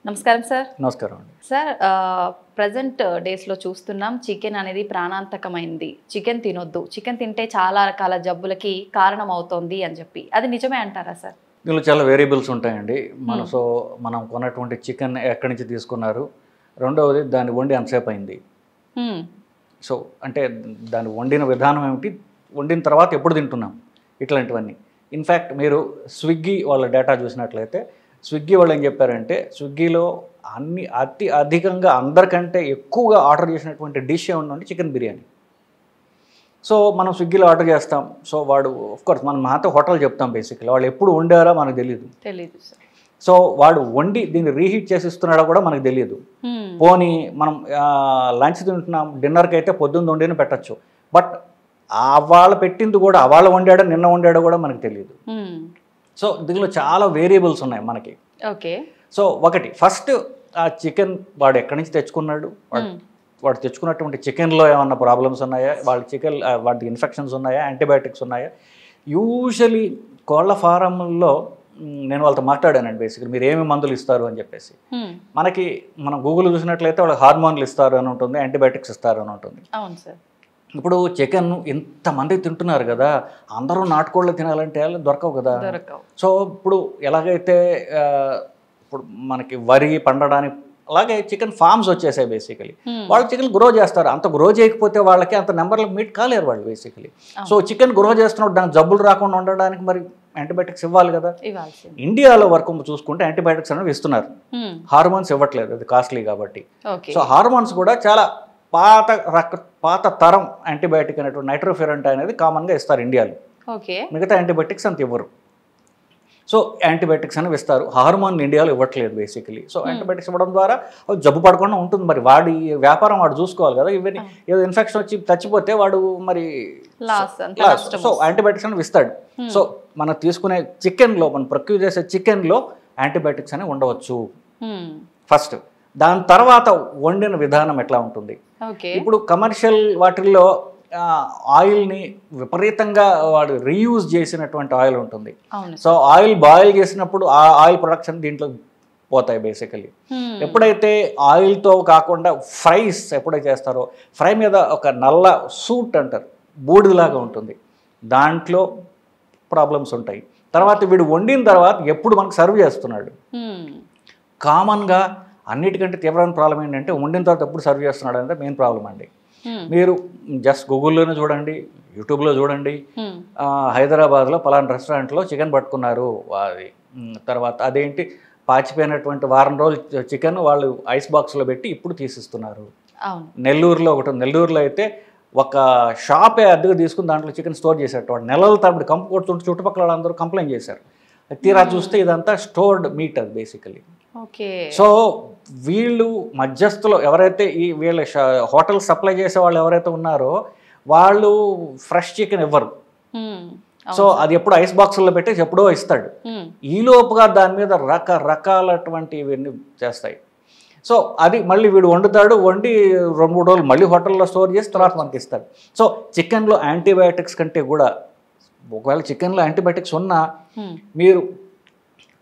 నమస్కారం సార్. నమస్కారం అండి. సార్ ప్రెజెంట్ డేస్లో చూస్తున్నాం చికెన్ అనేది ప్రాణాంతకమైంది. చికెన్ తినొద్దు, చికెన్ తింటే చాలా రకాల జబ్బులకి కారణం అవుతోంది అని చెప్పి, అది నిజమే అంటారా సార్? దీనిలో చాలా వేరియబుల్స్ ఉంటాయండి. మనం కొన్నటువంటి చికెన్ ఎక్కడి నుంచి తీసుకున్నారు, రెండవది దాన్ని వండి ఎంతసేపు అయింది, సో అంటే దాన్ని వండిన విధానం ఏమిటి, వండిన తర్వాత ఎప్పుడు తింటున్నాం, ఇట్లాంటివన్నీ. ఇన్ఫ్యాక్ట్ మీరు స్విగ్గీ వాళ్ళ డేటా చూసినట్లయితే స్విగ్గీ వాళ్ళు ఏం చెప్పారంటే, స్విగ్గీలో అధికంగా అందరికంటే ఎక్కువగా ఆర్డర్ చేసినటువంటి డిష్ ఏమంటే చికెన్ బిర్యానీ. సో మనం స్విగ్గీలో ఆర్డర్ చేస్తాం. సో వాడు ఆఫ్కోర్స్ మనం మాతో హోటల్ చెప్తాం, బేసిక్లీ వాళ్ళు ఎప్పుడు వండారో మనకు తెలియదు. సార్. సో వాడు వండి దీన్ని రీహీట్ చేసి ఇస్తున్నాడో కూడా మనకు తెలియదు. పోనీ మనం లంచ్ తింటున్నాం, డిన్నర్కి అయితే పొద్దున్న వండిన పెట్టచ్చు, బట్ వాళ్ళు పెట్టింది కూడా వాళ్ళు వండాడో నిన్న వండాడో కూడా మనకు తెలియదు. సో దీనిలో చాలా వేరియబుల్స్ ఉన్నాయి మనకి. ఓకే. సో ఒకటి ఫస్ట్ ఆ చికెన్ వాడు ఎక్కడి నుంచి తెచ్చుకున్నాడు, వాడు తెచ్చుకున్నటువంటి చికెన్లో ఏమన్నా ప్రాబ్లమ్స్ ఉన్నాయా, వాటికి ఇన్ఫెక్షన్స్ ఉన్నాయా, యాంటీబయాటిక్స్ ఉన్నాయా. యూజువలీ కోళ్ళ ఫారంలో నేను వాళ్ళతో మాట్లాడానండి, బేసిక్లీ మీరు ఏమి మందులు ఇస్తారు అని చెప్పేసి. మనం గూగుల్ చూసినట్లయితే వాళ్ళకి హార్మోన్లు ఇస్తారు అని ఉంటుంది, యాంటీబయాటిక్స్ ఇస్తారు అని ఉంటుంది. అవును సార్. ఇప్పుడు చికెన్ ఇంతమంది తింటున్నారు కదా, అందరూ నాటుకోళ్ళు తినాలంటే దొరకవు కదా. సో ఇప్పుడు ఎలాగైతే ఇప్పుడు మనకి వరి పండడానికి అలాగే చికెన్ ఫార్మ్స్ వచ్చేసాయి బేసికలీ. వాళ్ళు చికెన్ గ్రో చేస్తారు, అంత గ్రో చేయకపోతే వాళ్ళకి అంత నెంబర్లకు మీట్ కాలేరు వాళ్ళు బేసికలీ. సో చికెన్ గ్రో చేస్తున్నప్పుడు దానికి జబ్బులు రాకుండా ఉండడానికి మరి యాంటీబయాటిక్స్ ఇవ్వాలి కదా. ఇండియాలో వరకు చూసుకుంటే యాంటీబయాటిక్స్ అనేవి ఇస్తున్నారు, హార్మోన్స్ ఇవ్వట్లేదు, అది కాస్ట్లీ కాబట్టి. సో హార్మోన్స్ కూడా చాలా పాత తరం యాంటీబయాటిక్ అనేటువంటి నైట్రోఫెరంట్ అనేది కామన్గా ఇస్తారు ఇండియాలో. మిగతా యాంటీబయాటిక్స్ అంత ఇవ్వరు. సో యాంటీబయాటిక్స్ అనేవి ఇస్తారు, హార్మోన్ ఇండియాలో ఇవ్వట్లేదు బేసికలీ. సో యాంటీబయాటిక్స్ ఇవ్వడం ద్వారా జబ్బు పడకుండా ఉంటుంది. మరి వాడి వ్యాపారం వాడు చూసుకోవాలి కదా. ఇవన్నీ ఏదో ఇన్ఫెక్షన్ వచ్చి చచ్చిపోతే వాడు మరి సో యాంటీబయాటిక్స్ అనేవి ఇస్తాడు. సో మనం తీసుకునే చికెన్లో, మనం ప్రొక్యూర్ చేసే చికెన్లో యాంటీబయాటిక్స్ అనేవి ఉండవచ్చు ఫస్ట్. దాని తర్వాత వండిన విధానం ఎట్లా ఉంటుంది. ఇప్పుడు కమర్షియల్ వాటిల్లో ఆయిల్ని విపరీతంగా వాడు రీయూజ్ చేసినటువంటి ఆయిల్ ఉంటుంది. సో ఆయిల్ బాయిల్ చేసినప్పుడు ఆ ఆయిల్ ప్రొడక్షన్ దీంట్లో పోతాయి బేసికలీ. ఎప్పుడైతే ఆయిల్తో కాకుండా ఫ్రైస్ ఎప్పుడైతే చేస్తారో, ఫ్రై మీద ఒక నల్ల సూట్ అంటారు, బూడిదలాగా ఉంటుంది, దాంట్లో ప్రాబ్లమ్స్ ఉంటాయి. తర్వాత వీడు వండిన తర్వాత ఎప్పుడు మనకు సర్వ్ చేస్తున్నాడు, కామన్గా అన్నిటికంటే తీవ్రమైన ప్రాబ్లం ఏంటంటే వండిన తర్వాత ఎప్పుడు సర్వ్ చేస్తున్నాడు అనేది మెయిన్ ప్రాబ్లం అండి. మీరు జస్ట్ గూగుల్లోనే చూడండి, యూట్యూబ్లో చూడండి, హైదరాబాద్లో పలానా రెస్టారెంట్లో చికెన్ పట్టుకున్నారు, అది తర్వాత అదేంటి పాచిపోయినటువంటి వారం రోజులు చికెన్ వాళ్ళు ఐస్ బాక్స్లో పెట్టి ఇప్పుడు తీసిస్తున్నారు. నెల్లూరులో ఒకటి, నెల్లూరులో అయితే ఒక షాపే అద్దెకు తీసుకుని దాంట్లో చికెన్ స్టోర్ చేసేట వాడు నెలల తరబడి కంపు కొడుతుంటే చుట్టుపక్కల వాళ్ళందరూ కంప్లైంట్ చేశారు. తీరా చూస్తే ఇదంతా స్టోర్డ్ మీట్ అది బేసికలీ. సో వీళ్ళు మధ్యస్థులు ఎవరైతే వీళ్ళ హోటల్ సప్లై చేసే వాళ్ళు ఎవరైతే ఉన్నారో వాళ్ళు ఫ్రెష్ చికెన్ ఇవ్వరు. సో అది ఎప్పుడు ఐస్ బాక్సుల్లో పెట్టేసి ఎప్పుడో ఇస్తాడు. ఈలోపుగా దాని మీద రకరకాలటువంటి ఇవన్నీ చేస్తాయి. సో అది మళ్ళీ వీడు వండుతాడు, వండి 2-3 రోజులు మళ్ళీ హోటల్లో స్టోర్ చేసి తర్వాత మనకి ఇస్తాడు. సో చికెన్లో యాంటీబయాటిక్స్ కంటే కూడా, ఒకవేళ చికెన్లో యాంటీబయాటిక్స్ ఉన్నా మీరు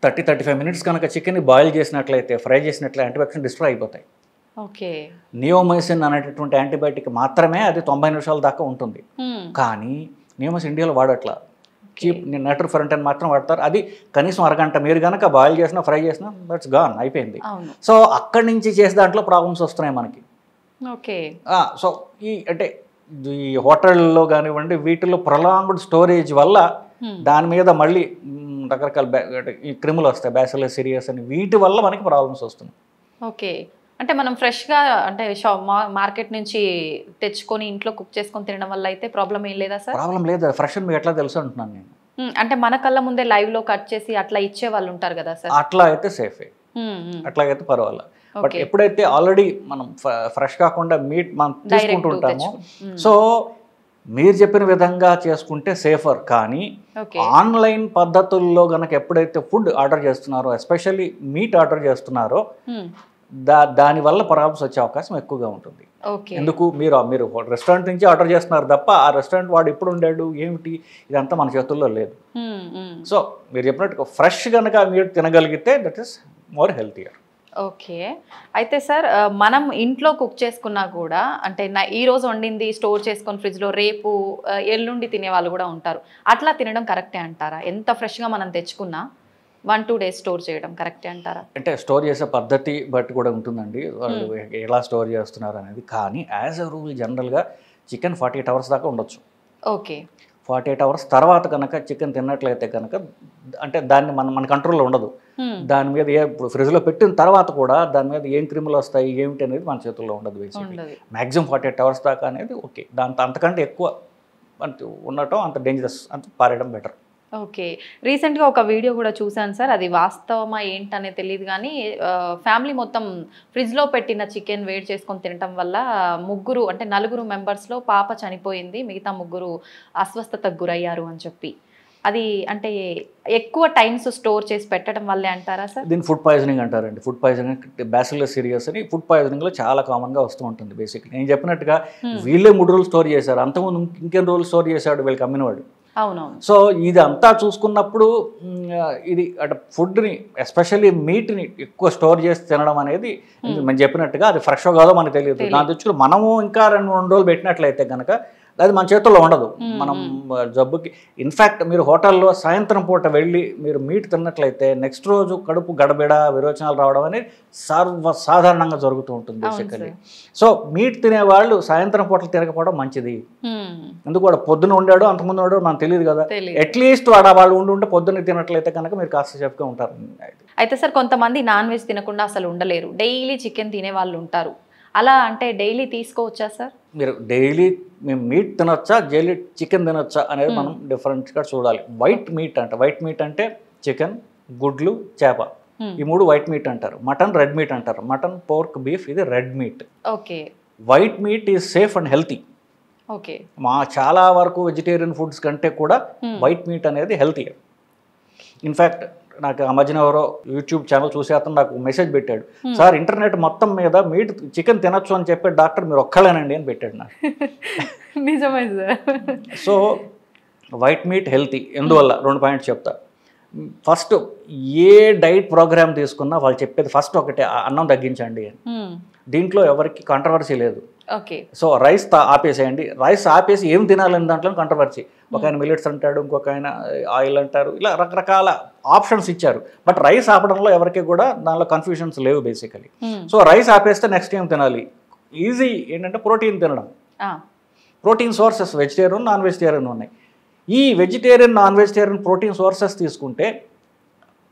30-35 మినిట్స్ కనుక చికెన్ని బాయిల్ చేసినట్లయితే, ఫ్రై చేసినట్లయితే యాంటీబయాటిక్స్ డిస్ట్రాయ్ అయిపోతాయి. నియోమైసిన్ అనేటటువంటి యాంటీబయాటిక్ మాత్రమే అది 90 నిమిషాల దాకా ఉంటుంది. కానీ నియోమైసిన్ ఇండియాలో వాడట్లా, చీప్ నైట్రోఫెరంట్ అని మాత్రం వాడతారు. అది కనీసం అరగంట మీరు కనుక బాయిల్ చేసినా ఫ్రై చేసినా దట్స్ గాన్, అయిపోయింది. సో అక్కడి నుంచి చేసే దాంట్లో ప్రాబ్లమ్స్ వస్తున్నాయి మనకి. సో అంటే ఈ హోటల్లో కానివ్వండి, వీటిలో ప్రొలాంగ్డ్ స్టోరేజ్ వల్ల దాని మీద మళ్ళీ రకరకాల ఈ క్రిములు వస్తాయి, బ్యాసిల్లస్ సిరియస్ అని, వీటి వల్ల మనకి ప్రాబ్లమ్స్ వస్తున్నాయి. అంటే మనం ఫ్రెష్గా అంటే మార్కెట్ నుంచి తెచ్చుకొని ఇంట్లో కుక్ చేసుకొని తినడం వల్ల అయితే ప్రాబ్లం ఏం లేదా సార్? ప్రాబ్లం లేదు, ఫ్రెష్ అని మీకు ఎట్లా తెలుసు అంటున్నాను నేను. అంటే మన కళ్ళ ముందే లైవ్లో కట్ చేసి అట్లా ఇచ్చే వాళ్ళు ఉంటారు కదా సార్, అట్లా అయితే సేఫే, అట్లాగైతే పర్వాలేదు. బట్ ఎప్పుడైతే ఆల్రెడీ మనం ఫ్రెష్ కాకుండా మీట్ మనం తీసుకుంటుంటామో, సో మీరు చెప్పిన విధంగా చేసుకుంటే సేఫర్. కానీ ఆన్లైన్ పద్ధతుల్లో కనుక ఎప్పుడైతే ఫుడ్ ఆర్డర్ చేస్తున్నారో, ఎస్పెషల్లీ మీట్ ఆర్డర్ చేస్తున్నారో, దానివల్ల ప్రాబ్లమ్స్ వచ్చే అవకాశం ఎక్కువగా ఉంటుంది. ఎందుకు మీరు రెస్టారెంట్ నుంచి ఆర్డర్ చేస్తున్నారు తప్ప ఆ రెస్టారెంట్ వాడు ఎప్పుడు ఉండాడు ఏమిటి ఇదంతా మన చేతుల్లో లేదు. సో మీరు చెప్పినట్టు ఫ్రెష్ కనుక మీరు తినగలిగితే that is more healthier. Okay. అయితే సార్ మనం ఇంట్లో కుక్ చేసుకున్నా కూడా అంటే ఈ రోజు వండింది స్టోర్ చేసుకొని ఫ్రిడ్జ్‌లో రేపు ఎల్లుండి తినే వాళ్ళు కూడా ఉంటారు. అట్లా తినడం కరెక్టే అంటారా? ఎంత ఫ్రెష్‌గా మనం తెచ్చుకున్నా 1, 2 డేస్ స్టోర్ చేయడం కరెక్టే అంటారా? అంటే స్టోర్ చేసే పద్ధతి బట్టి కూడా ఉంటుందండి. వాళ్ళు ఎలా స్టోర్ చేస్తున్నారు అనేది. కానీ యాజ్ ఎ రూల్ జనరల్‌గా చికెన్ 48 అవర్స్ దాకా ఉండొచ్చు. ఓకే. 48 అవర్స్ తర్వాత కనుక చికెన్ తిన్నట్లయితే కనుక అంటే దాన్ని మన కంట్రోల్‌లో ఉండదు. దాని మీద ఇప్పుడు ఫ్రిడ్జ్‌లో పెట్టిన తర్వాత కూడా దాని మీద ఏం క్రిములు వస్తాయి ఏమిటి అనేది మన చేతుల్లో ఉండదు బేసిక్‌లీ. మాక్సిమం 48 అవర్స్ దాకా అనేది ఓకే. అంతకంటే ఎక్కువ ఉండటం అంత డేంజరస్, అంత పారేయడం బెటర్. ఓకే. రీసెంట్‌గా ఒక వీడియో కూడా చూసాను సార్. అది వాస్తవమా ఏంటనే తెలీదు గానీ ఫ్యామిలీ మొత్తం ఫ్రిడ్జ్‌లో పెట్టిన చికెన్ వేడి చేసుకొని తినటం వల్ల నలుగురు మెంబర్స్‌లో పాప చనిపోయింది. మిగతా ముగ్గురు అస్వస్థతకు గురయ్యారు అని చెప్పి. అది అంటే ఎక్కువ టైమ్స్ స్టోర్ చేసి పెట్టడం వల్లే అంటారా సార్? దీన్ని ఫుడ్ పాయిజనింగ్ అంటారండి. ఫుడ్ పాయిజనింగ్ బ్యాసిల్లస్ సిరియస్ అని ఫుడ్ పాయిజనింగ్‌లో చాలా కామన్‌గా వస్తూ ఉంటుంది బేసిక్‌లీ. నేను చెప్పినట్టుగా వీళ్ళే 3 రోజులు స్టోర్ చేశారు. అంతకుముందు ఇంకెన్ని రోజులు స్టోర్ చేశాడు వీళ్ళకి అమ్మినవాడు. అవునవును. సో ఇదంతా చూసుకున్నప్పుడు ఇది అంటే ఫుడ్ని ఎస్పెషల్లీ మీట్ని ఎక్కువ స్టోర్ చేసి తినడం అనేది మనం చెప్పినట్టుగా అది ఫ్రెష్ కాదో మనకు తెలియదు. దాని తెచ్చుకుని మనము ఇంకా 2-3 రోజులు పెట్టినట్లయితే కనుక అది మన చేతుల్లో ఉండదు. మనం జబ్బుకి ఇన్ఫ్యాక్ట్ మీరు హోటల్లో సాయంత్రం పూట వెళ్ళి మీరు మీట్ తిన్నట్లయితే నెక్స్ట్ రోజు కడుపు గడబిడ విరోచనాలు రావడం అనేది సర్వసాధారణంగా జరుగుతూ ఉంటుంది బేసికలీ. సో మీట్ తినేవాళ్ళు సాయంత్రం పూటలు తినకపోవడం మంచిది. ఎందుకు వాడు పొద్దున ఉండాడు అంతకుముందు ఉన్నాడు మనకు తెలియదు కదా. అట్లీస్ట్ వాళ్ళు ఉంటే పొద్దున్న తినట్లయితే కనుక మీరు కాస్త సేఫ్గా ఉంటారు. అయితే సార్ కొంతమంది నాన్ వెజ్ తినకుండా అసలు ఉండలేరు. డైలీ చికెన్ తినే వాళ్ళు ఉంటారు. అలా అంటే డైలీ తీసుకోవచ్చా సార్? మీరు డైలీ మేము మీట్ తినొచ్చా డైలీ చికెన్ తినొచ్చా అనేది మనం డిఫరెంట్గా చూడాలి. వైట్ మీట్ అంటే చికెన్, గుడ్లు, చేప, ఈ 3 వైట్ మీట్ అంటారు. మటన్ రెడ్ మీట్ అంటారు. మటన్, పోర్క్, బీఫ్ ఇది red meat. Okay. White meet is safe and healthy. Okay. చాలా వరకు వెజిటేరియన్ ఫుడ్స్ కంటే కూడా వైట్ మీట్ అనేది హెల్తీ. ఇన్ఫ్యాక్ట్ నాకు ఆ మధ్యన ఎవరో యూట్యూబ్ ఛానల్ చూసే అతను నాకు మెసేజ్ పెట్టాడు, సార్ ఇంటర్నెట్ మొత్తం మీద చికెన్ తినొచ్చు అని చెప్పే డాక్టర్ మీరు ఒక్కళ్ళేనండి అని పెట్టాడు నాకు. నిజమే sir. So white meet healthy. ఎందువల్ల 2 పాయింట్స్ చెప్తా. ఫస్ట్ ఏ డైట్ ప్రోగ్రామ్ తీసుకున్నా వాళ్ళు చెప్పేది ఫస్ట్ ఒకటే, అన్నం తగ్గించండి అని. దీంట్లో ఎవరికి కాంట్రవర్సీ లేదు. ఓకే. సో రైస్ ఆపేసేయండి. రైస్ ఆపేసి ఏం తినాలని దాంట్లో కాంట్రవర్సీ. ఒక ఆయన మిల్లెట్స్ అంటాడు, ఇంకొక ఆయన ఆయిల్ అంటారు, ఇలా రకరకాల ఆప్షన్స్ ఇచ్చారు. బట్ రైస్ ఆపడంలో ఎవరికి కూడా దానిలో కన్ఫ్యూషన్స్ లేవు బేసికలీ. సో రైస్ ఆపేస్తే నెక్స్ట్ ఏం తినాలి? ఈజీ ఏంటంటే ప్రోటీన్ తినడం. Protein sources vegetarian, non vegetarian ఉన్నాయి. ఈ vegetarian, non vegetarian protein sources తీసుకుంటే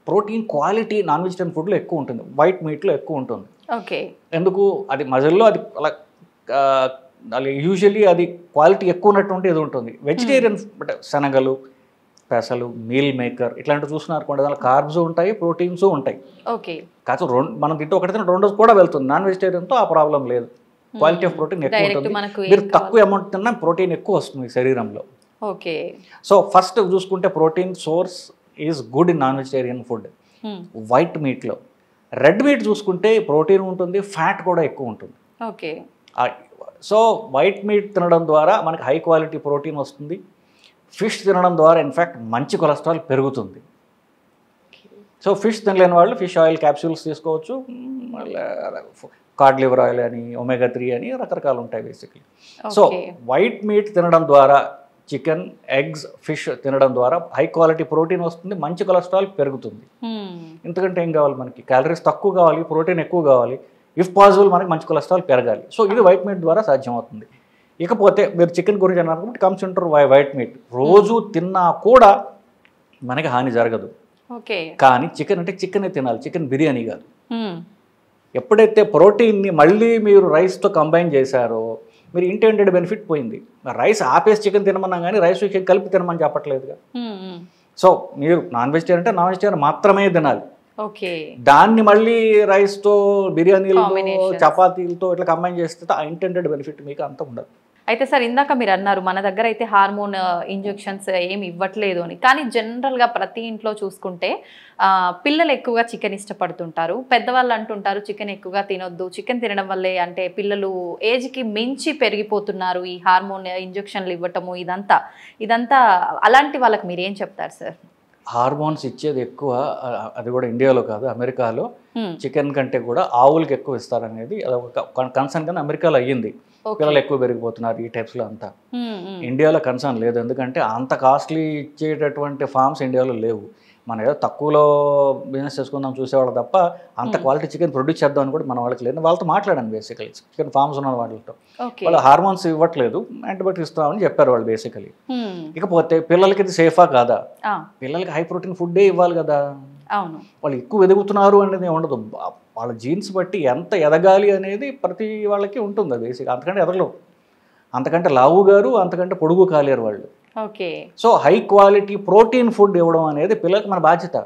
ప్రోటీన్ క్వాలిటీ నాన్ వెజిటేరియన్ ఫుడ్లో ఎక్కువ ఉంటుంది, వైట్ మీట్లో ఎక్కువ ఉంటుంది. ఓకే. ఎందుకు? అది మజిల్లో అది అలా యూజువల్లీ అది క్వాలిటీ ఎక్కువ ఉన్నటువంటి ఇది ఉంటుంది. వెజిటేరియన్ శనగలు, పెసలు, మీల్ మేకర్ ఇట్లాంటివి చూస్తున్నారు, దానిలో కార్బ్స్ ఉంటాయి, ప్రోటీన్స్ ఉంటాయి. ఓకే. కాకపోతే మనం తింటే ఒకటి తిన 2 రోజులు కూడా వెళ్తుంది. నాన్ వెజిటేరియన్తో ఆ ప్రాబ్లం లేదు. క్వాలిటీ ఆఫ్ ప్రోటీన్ ఎక్కువ ఉంటుంది. మీరు తక్కువ అమౌంట్ తిన్నా ప్రోటీన్ ఎక్కువ వస్తుంది శరీరంలో. ఓకే. సో ఫస్ట్ చూసుకుంటే protein source is good in non vegetarian food white మీట్లో. రెడ్ మీట్ చూసుకుంటే ప్రోటీన్ ఉంటుంది, ఫ్యాట్ కూడా ఎక్కువ ఉంటుంది. ఓకే. సో వైట్ మీట్ తినడం ద్వారా మనకి హై క్వాలిటీ ప్రోటీన్ వస్తుంది. ఫిష్ తినడం ద్వారా ఇన్ఫ్యాక్ట్ మంచి కొలెస్ట్రాల్ పెరుగుతుంది. సో ఫిష్ తినలేని వాళ్ళు ఫిష్ ఆయిల్ క్యాప్సూల్స్ తీసుకోవచ్చు. కార్డ్ లివర్ ఆయిల్ అని, ఒమేగా 3 అని రకరకాలు ఉంటాయి బేసిక్లీ. సో వైట్ మీట్ తినడం ద్వారా, చికెన్, ఎగ్స్, ఫిష్ తినడం ద్వారా హై క్వాలిటీ ప్రోటీన్ వస్తుంది, మంచి కొలెస్ట్రాల్ పెరుగుతుంది. ఎందుకంటే ఏం కావాలి మనకి? క్యాలరీస్ తక్కువ కావాలి, ప్రోటీన్ ఎక్కువ కావాలి. ఇఫ్ పాసిబుల్ మనకి మంచి కొలెస్ట్రాల్ పెరగాలి. సో ఇది వైట్ మీట్ ద్వారా సాధ్యమవుతుంది. ఇకపోతే మీరు చికెన్ గురించి అన్నారు కాబట్టి కమ్స్ ఇంటర్ వైట్ మీట్. రోజు తిన్నా కూడా మనకి హాని జరగదు. ఓకే. కానీ చికెన్ అంటే చికెనే తినాలి, చికెన్ బిర్యానీ కాదు. ఎప్పుడైతే ప్రోటీన్ని మళ్ళీ మీరు రైస్తో కంబైన్ చేశారో మీరు ఇంటెండెడ్ బెనిఫిట్ పోయింది. రైస్ ఆపేసి చికెన్ తినమన్నాం కానీ రైస్ చికెన్ కలిపి తినమని చెప్పట్లేదుగా. సో మీరు నాన్ వెజిటేరియన్ అంటే నాన్ వెజిటేరియన్ మాత్రమే తినాలి. ఓకే. దాన్ని మళ్ళీ రైస్తో, బిర్యానీలతో, చపాతీలతో ఇట్లా కంబైన్ చేస్తే ఆ ఇంటెండెడ్ బెనిఫిట్ మీకు అంత ఉండదు. అయితే సార్ ఇందాక మీరు అన్నారు మన దగ్గర అయితే హార్మోన్ ఇంజెక్షన్స్ ఏమి ఇవ్వట్లేదు అని. కానీ జనరల్గా ప్రతి ఇంట్లో చూసుకుంటే పిల్లలు ఎక్కువగా చికెన్ ఇష్టపడుతుంటారు. పెద్దవాళ్ళు అంటుంటారు చికెన్ ఎక్కువగా తినొద్దు, చికెన్ తినడం వల్లే అంటే పిల్లలు ఏజ్కి మించి పెరిగిపోతున్నారు, ఈ హార్మోన్ ఇంజెక్షన్లు ఇవ్వటము ఇదంతా అలాంటి వాళ్ళకి మీరు ఏం చెప్తారు సార్? హార్మోన్స్ ఇచ్చేది ఎక్కువ, అది కూడా ఇండియాలో కాదు అమెరికాలో చికెన్ కంటే కూడా ఆవులకి ఎక్కువ ఇస్తారనేది అదొక కన్సర్న్ కానీ అమెరికాలో అయ్యింది. పిల్లలు ఎక్కువ పెరిగిపోతున్నారు ఈ టైప్స్లో అంతా. ఇండియాలో కన్సర్న్ లేదు, ఎందుకంటే అంత కాస్ట్లీ ఇచ్చేటటువంటి ఫార్మ్స్ ఇండియాలో లేవు. మనం ఏదో తక్కువలో బిజినెస్ చేసుకుందాం చూసేవాళ్ళు తప్ప అంత క్వాలిటీ చికెన్ ప్రొడ్యూస్ చేద్దాం అని కూడా మన వాళ్ళకి లేదు. వాళ్ళతో మాట్లాడాను బేసికలీ, చికెన్ ఫార్మ్స్ ఉన్న వాళ్ళతో. వాళ్ళు హార్మోన్స్ ఇవ్వట్లేదు, యాంటీబయాటిక్స్ ఇస్తామని చెప్పారు వాళ్ళు బేసికలీ. ఇకపోతే పిల్లలకి ఇది సేఫా కాదా? పిల్లలకి హై ప్రోటీన్ ఫుడ్డే ఇవ్వాలి కదా. వాళ్ళు ఎక్కువ ఎదుగుతున్నారు అనేది ఉండదు, వాళ్ళ జీన్స్ బట్టి ఎంత ఎదగాలి అనేది ప్రతి వాళ్ళకి ఉంటుంది బేసిక్. అంతకంటే ఎదగలేవు, అంతకంటే లావు గారు అంతకంటే పొడుగు కాలేరు వాళ్ళు. So high quality protein food ఇవ్వడం అనేది పిల్లలకి మన బాధ్యత.